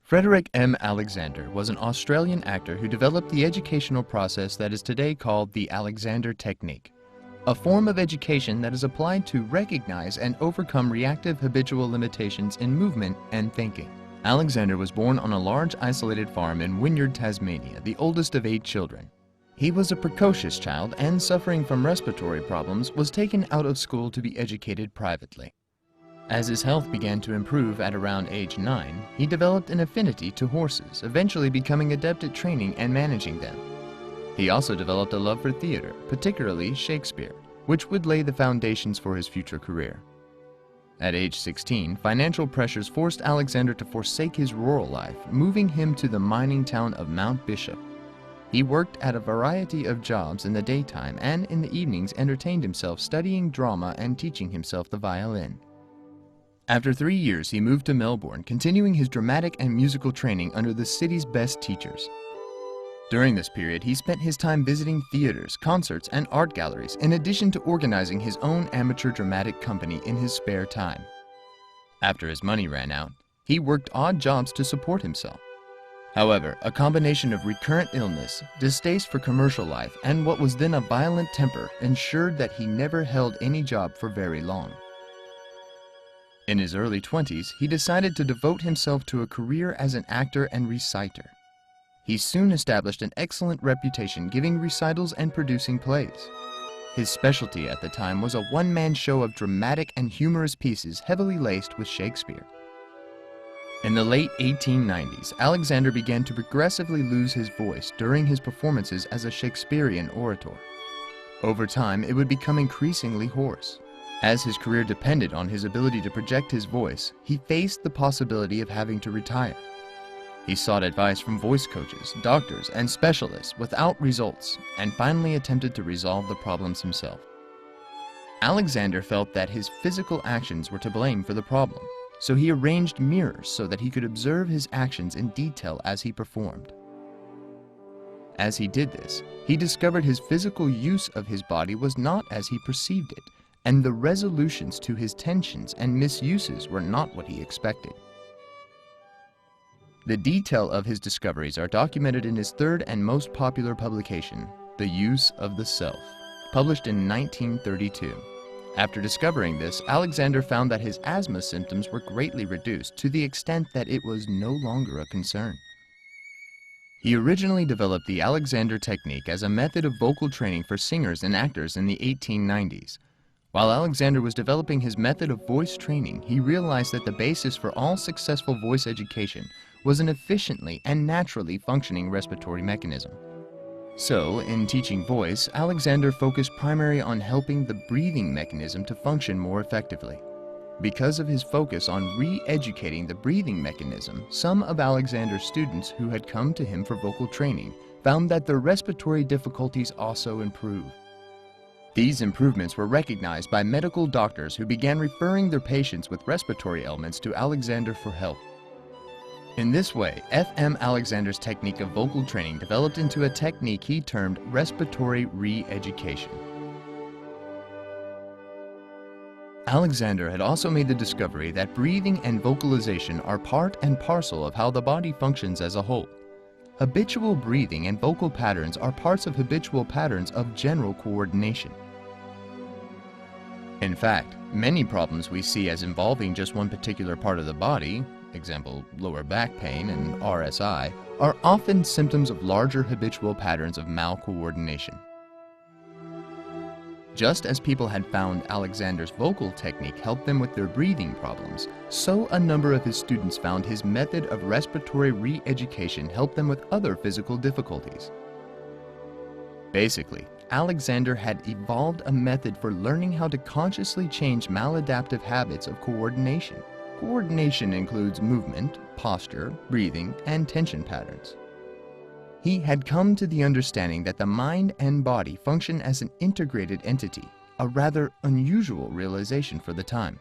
Frederick M. Alexander was an Australian actor who developed the educational process that is today called the Alexander Technique, a form of education that is applied to recognize and overcome reactive habitual limitations in movement and thinking. Alexander was born on a large isolated farm in Wynyard, Tasmania, the oldest of 8 children. He was a precocious child and, suffering from respiratory problems, was taken out of school to be educated privately. As his health began to improve at around age 9, he developed an affinity to horses, eventually becoming adept at training and managing them. He also developed a love for theater, particularly Shakespeare, which would lay the foundations for his future career. At age 16, financial pressures forced Alexander to forsake his rural life, moving him to the mining town of Mount Bishop. He worked at a variety of jobs in the daytime and in the evenings entertained himself studying drama and teaching himself the violin. After 3 years, he moved to Melbourne, continuing his dramatic and musical training under the city's best teachers. During this period, he spent his time visiting theaters, concerts, and art galleries, in addition to organizing his own amateur dramatic company in his spare time. After his money ran out, he worked odd jobs to support himself. However, a combination of recurrent illness, distaste for commercial life, and what was then a violent temper ensured that he never held any job for very long. In his early 20s, he decided to devote himself to a career as an actor and reciter. He soon established an excellent reputation giving recitals and producing plays. His specialty at the time was a one-man show of dramatic and humorous pieces heavily laced with Shakespeare. In the late 1890s, Alexander began to progressively lose his voice during his performances as a Shakespearean orator. Over time, it would become increasingly hoarse. As his career depended on his ability to project his voice, he faced the possibility of having to retire. He sought advice from voice coaches, doctors, and specialists without results, and finally attempted to resolve the problems himself. Alexander felt that his physical actions were to blame for the problem, so he arranged mirrors so that he could observe his actions in detail as he performed. As he did this, he discovered his physical use of his body was not as he perceived it, and the resolutions to his tensions and misuses were not what he expected. The detail of his discoveries are documented in his third and most popular publication, The Use of the Self, published in 1932. After discovering this, Alexander found that his asthma symptoms were greatly reduced to the extent that it was no longer a concern. He originally developed the Alexander Technique as a method of vocal training for singers and actors in the 1890s. While Alexander was developing his method of voice training, he realized that the basis for all successful voice education was an efficiently and naturally functioning respiratory mechanism. So, in teaching voice, Alexander focused primarily on helping the breathing mechanism to function more effectively. Because of his focus on re-educating the breathing mechanism, some of Alexander's students who had come to him for vocal training found that their respiratory difficulties also improved. These improvements were recognized by medical doctors who began referring their patients with respiratory ailments to Alexander for help. In this way, F.M. Alexander's technique of vocal training developed into a technique he termed respiratory re-education. Alexander had also made the discovery that breathing and vocalization are part and parcel of how the body functions as a whole. Habitual breathing and vocal patterns are parts of habitual patterns of general coordination. In fact, many problems we see as involving just one particular part of the body, example lower back pain and RSI, are often symptoms of larger habitual patterns of malcoordination. Just as people had found Alexander's vocal technique helped them with their breathing problems, so a number of his students found his method of respiratory re-education helped them with other physical difficulties. Basically, Alexander had evolved a method for learning how to consciously change maladaptive habits of coordination. Coordination includes movement, posture, breathing, and tension patterns. He had come to the understanding that the mind and body function as an integrated entity, a rather unusual realization for the time.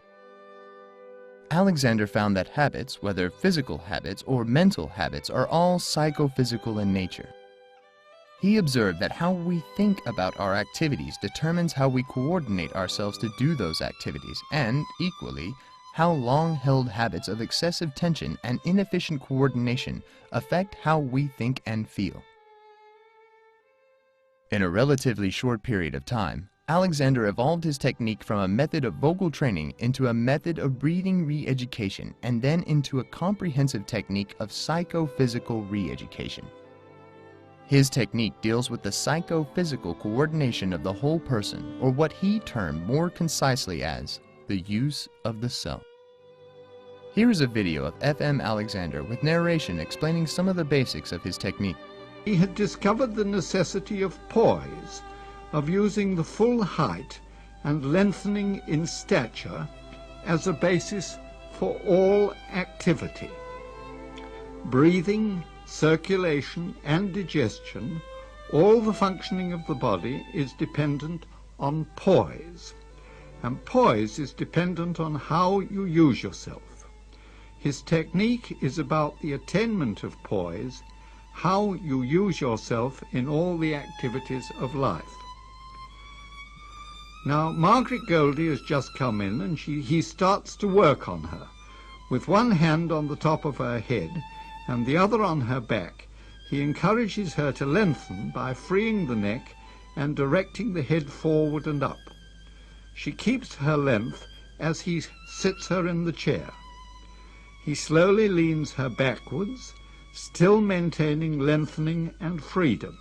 Alexander found that habits, whether physical habits or mental habits, are all psychophysical in nature. He observed that how we think about our activities determines how we coordinate ourselves to do those activities, and, equally, how long-held habits of excessive tension and inefficient coordination affect how we think and feel. In a relatively short period of time, Alexander evolved his technique from a method of vocal training into a method of breathing re-education and then into a comprehensive technique of psychophysical re-education. His technique deals with the psychophysical coordination of the whole person, or what he termed more concisely as the use of the self. Here is a video of F.M. Alexander with narration explaining some of the basics of his technique. He had discovered the necessity of poise, of using the full height and lengthening in stature as a basis for all activity. Breathing, circulation and digestion, all the functioning of the body is dependent on poise. And poise is dependent on how you use yourself. His technique is about the attainment of poise, how you use yourself in all the activities of life. Now, Margaret Goldie has just come in and he starts to work on her. With one hand on the top of her head and the other on her back, he encourages her to lengthen by freeing the neck and directing the head forward and up. She keeps her length as he sits her in the chair. He slowly leans her backwards, still maintaining lengthening and freedom.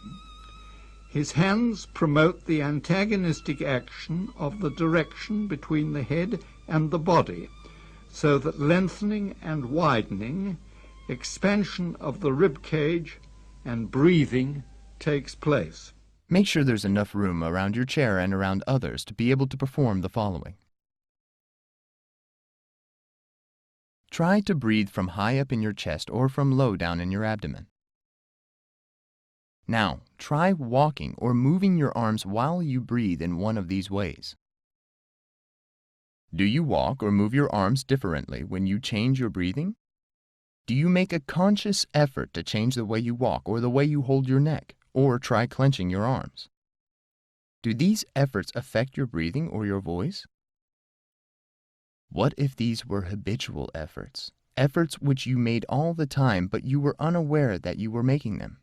His hands promote the antagonistic action of the direction between the head and the body, so that lengthening and widening, expansion of the rib cage, and breathing takes place. Make sure there's enough room around your chair and around others to be able to perform the following. Try to breathe from high up in your chest or from low down in your abdomen. Now, try walking or moving your arms while you breathe in one of these ways. Do you walk or move your arms differently when you change your breathing? Do you make a conscious effort to change the way you walk or the way you hold your neck, or try clenching your arms? Do these efforts affect your breathing or your voice? What if these were habitual efforts, efforts which you made all the time but you were unaware that you were making them?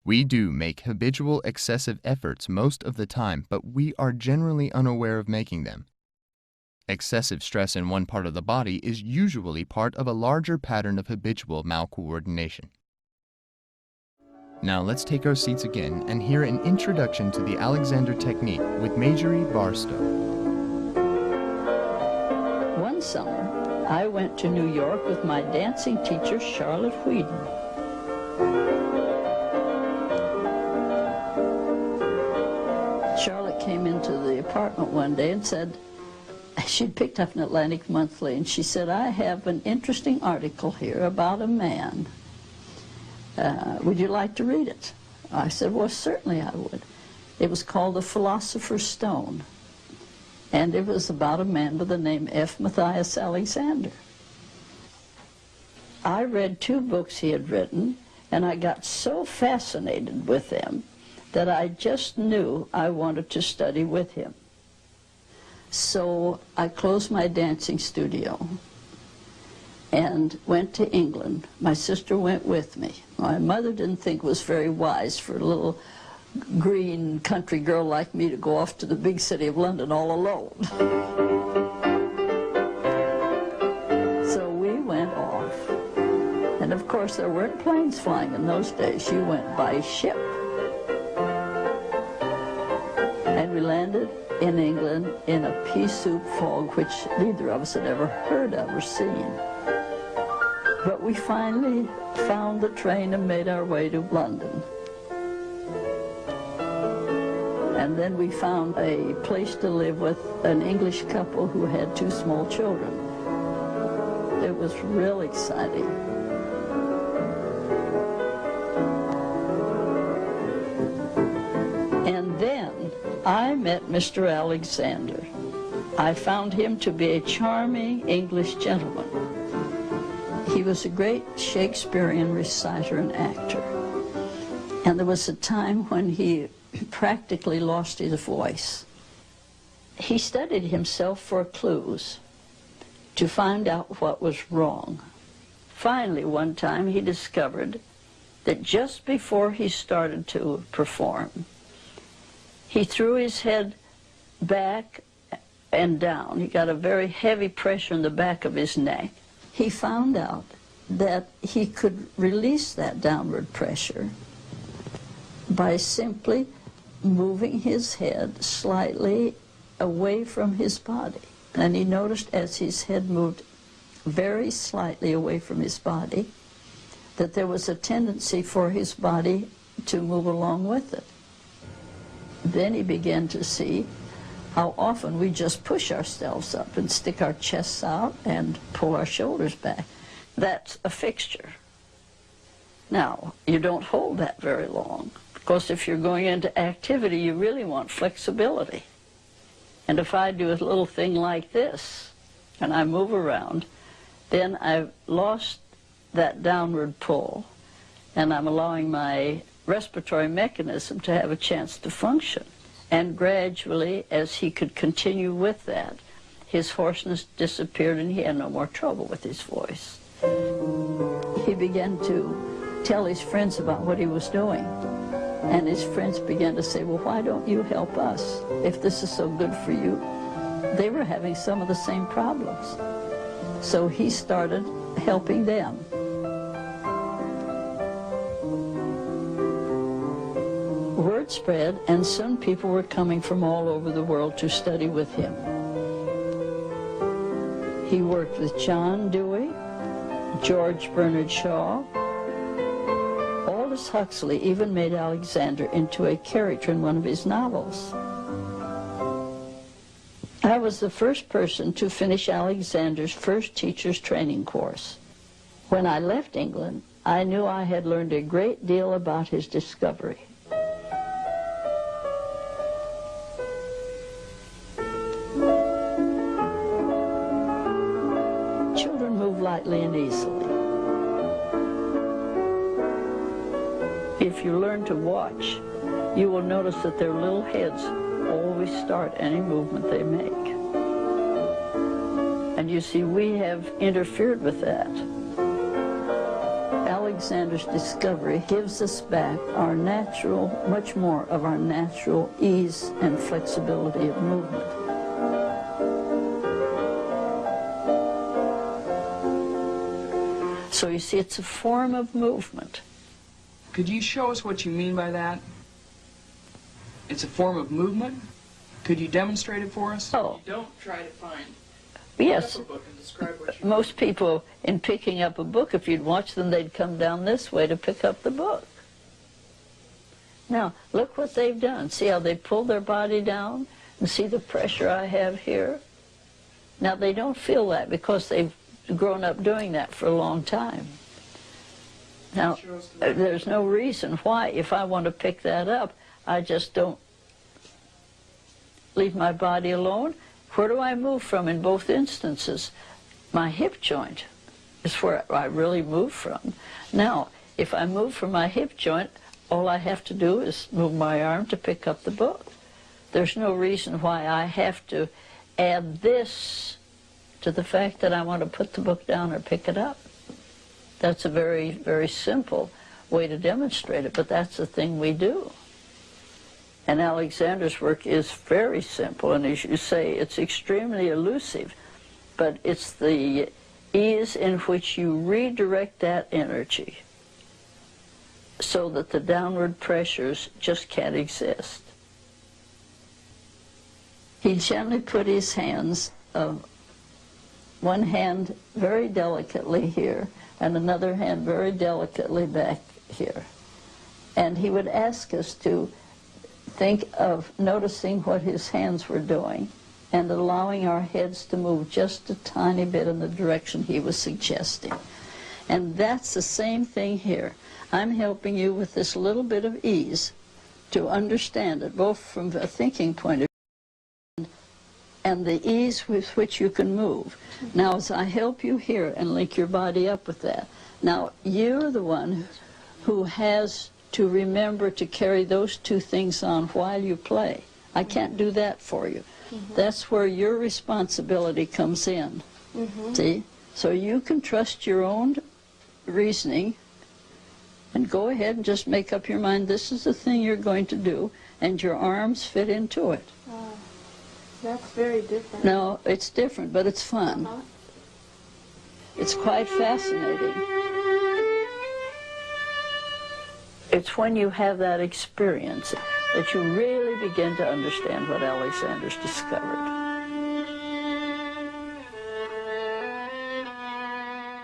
We do make habitual excessive efforts most of the time, but we are generally unaware of making them. Excessive stress in one part of the body is usually part of a larger pattern of habitual malcoordination. Now let's take our seats again and hear an introduction to the Alexander technique with Marjorie Barstow. One summer, I went to New York with my dancing teacher, Charlotte Whedon. Charlotte came into the apartment one day and said, she'd picked up an Atlantic Monthly, and she said, I have an interesting article here about a man. Would you like to read it? I said, well, certainly I would. It was called The Philosopher's Stone, and it was about a man by the name F. Matthias Alexander. I read 2 books he had written, and I got so fascinated with them that I just knew I wanted to study with him. So I closed my dancing studio and went to England. My sister went with me. My mother didn't think it was very wise for a little green country girl like me to go off to the big city of London all alone. So we went off. And of course there weren't planes flying in those days. You went by ship. And we landed in England in a pea soup fog, which neither of us had ever heard of or seen. But we finally found the train and made our way to London. And then we found a place to live with an English couple who had 2 small children. It was real exciting. And then I met Mr. Alexander. I found him to be a charming English gentleman. He was a great Shakespearean reciter and actor. And there was a time when he practically lost his voice. he studied himself for clues to find out what was wrong. Finally, one time he discovered that just before he started to perform, he threw his head back and down. He got a very heavy pressure in the back of his neck. He found out that he could release that downward pressure by simply moving his head slightly away from his body. And he noticed as his head moved very slightly away from his body that there was a tendency for his body to move along with it. Then he began to see how often we just push ourselves up and stick our chests out and pull our shoulders back. That's a fixture. Now, you don't hold that very long, because if you're going into activity, you really want flexibility. And if I do a little thing like this, and I move around, then I've lost that downward pull, and I'm allowing my respiratory mechanism to have a chance to function. And gradually, as he could continue with that, his hoarseness disappeared and he had no more trouble with his voice. He began to tell his friends about what he was doing. And his friends began to say, well, why don't you help us if this is so good for you? They were having some of the same problems. So he started helping them. Word spread, and soon people were coming from all over the world to study with him. He worked with John Dewey, George Bernard Shaw. Aldous Huxley even made Alexander into a character in one of his novels. I was the first person to finish Alexander's first teacher's training course. When I left England, I knew I had learned a great deal about his discovery. Children move lightly and easily. If you learn to watch, you will notice that their little heads always start any movement they make. And you see, we have interfered with that. Alexander's discovery gives us back our natural, much more of our natural ease and flexibility of movement. So you see, it's a form of movement. Could you show us what you mean by that? It's a form of movement? Could you demonstrate it for us? Oh. Don't try to find Yes. a book and describe what you Most people, in picking up a book, if you'd watch them, they'd come down this way to pick up the book. Now, look what they've done. See how they pull their body down? And see the pressure I have here? Now, they don't feel that because they've grown up doing that for a long time. Now, there's no reason why, if I want to pick that up, I just don't leave my body alone. Where do I move from in both instances? My hip joint is where I really move from. Now, if I move from my hip joint, all I have to do is move my arm to pick up the book. There's no reason why I have to add this to the fact that I want to put the book down or pick it up. That's a very, very simple way to demonstrate it, but that's the thing we do. And Alexander's work is very simple, and as you say, it's extremely elusive, but it's the ease in which you redirect that energy so that the downward pressures just can't exist. He gently put his hands, one hand very delicately here, and another hand very delicately back here. And he would ask us to think of noticing what his hands were doing and allowing our heads to move just a tiny bit in the direction he was suggesting. And that's the same thing here. I'm helping you with this little bit of ease to understand it, both from a thinking point of view and the ease with which you can move. Now, as I help you here and link your body up with that, now you're the one who has to remember to carry those two things on while you play. I can't do that for you. That's where your responsibility comes in. See? So you can trust your own reasoning and go ahead and just make up your mind, this is the thing you're going to do, and your arms fit into it. That's very different. No, it's different, but it's fun. It's quite fascinating. It's when you have that experience that you really begin to understand what Alexander's discovered.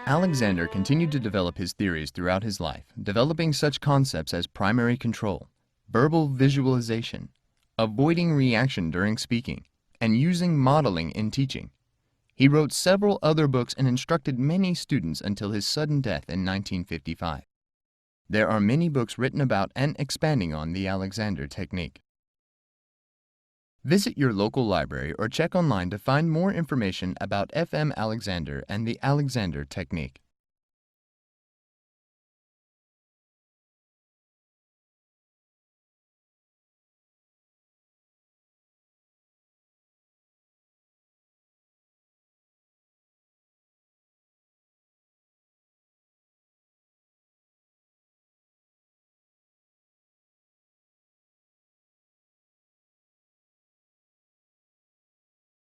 Alexander continued to develop his theories throughout his life, developing such concepts as primary control, verbal visualization, avoiding reaction during speaking, and using modeling in teaching. He wrote several other books and instructed many students until his sudden death in 1955. There are many books written about and expanding on the Alexander technique. Visit your local library or check online to find more information about F.M. Alexander and the Alexander technique.